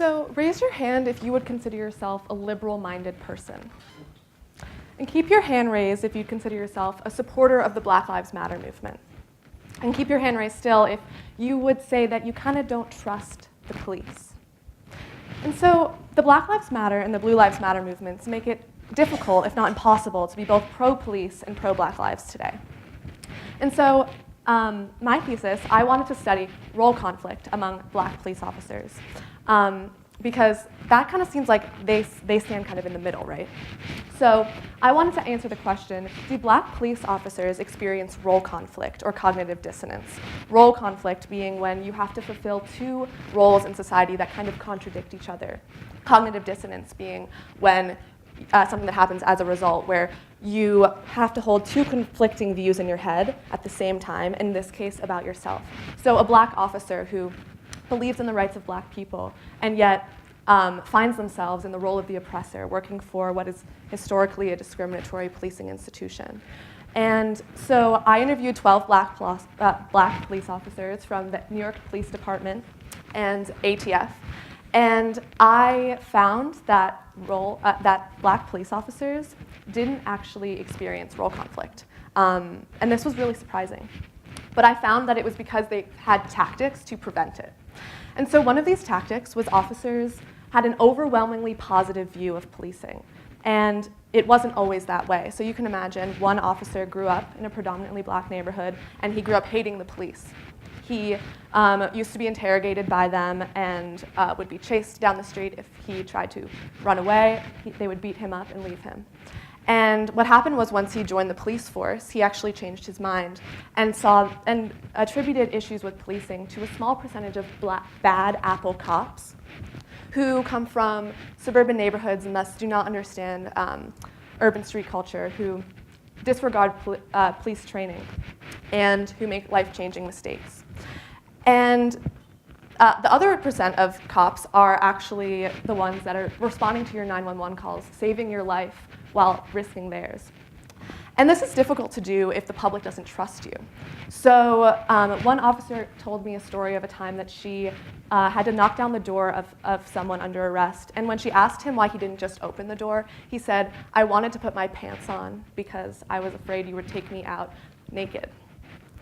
So raise your hand if you would consider yourself a liberal-minded person. And keep your hand raised if you consider yourself a supporter of the Black Lives Matter movement. And keep your hand raised still if you would say that you kind of don't trust the police. And so the Black Lives Matter and the Blue Lives Matter movements make it difficult, if not impossible, to be both pro-police and pro-Black lives today. And so my thesis, I wanted to study role conflict among Black police officers because that kind of seems like they stand kind of in the middle, right? So I wanted to answer the question, do Black police officers experience role conflict or cognitive dissonance? Role conflict being when you have to fulfill two roles in society that kind of contradict each other. Cognitive dissonance being when something that happens as a result where you have to hold two conflicting views in your head at the same time, in this case about yourself. So a Black officer who believes in the rights of Black people and yet finds themselves in the role of the oppressor, working for what is historically a discriminatory policing institution. And so I interviewed 12 Black police officers from the New York Police Department and ATF. And I found that Black police officers didn't actually experience role conflict. And this was really surprising. But I found that it was because they had tactics to prevent it. And so one of these tactics was officers had an overwhelmingly positive view of policing. And it wasn't always that way. So you can imagine one officer grew up in a predominantly Black neighborhood, and he grew up hating the police. He used to be interrogated by them and would be chased down the street if he tried to run away. They would beat him up and leave him. And what happened was once he joined the police force, he actually changed his mind and attributed issues with policing to a small percentage of bad apple cops who come from suburban neighborhoods and thus do not understand urban street culture, who disregard police training, and who make life-changing mistakes. And the other percent of cops are actually the ones that are responding to your 911 calls, saving your life while risking theirs. And this is difficult to do if the public doesn't trust you. So one officer told me a story of a time that she had to knock down the door of someone under arrest. And when she asked him why he didn't just open the door, he said, "I wanted to put my pants on because I was afraid you would take me out naked."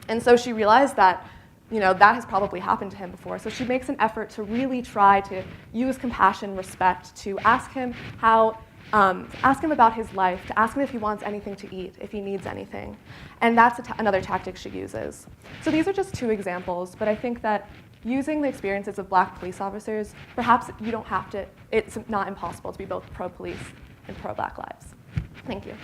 And so she realized that that has probably happened to him before. So she makes an effort to really try to use compassion, respect, to ask him about his life, to ask him if he wants anything to eat, if he needs anything. And that's another tactic she uses. So these are just two examples, but I think that using the experiences of Black police officers, perhaps you don't have to, it's not impossible to be both pro-police and pro-Black lives. Thank you.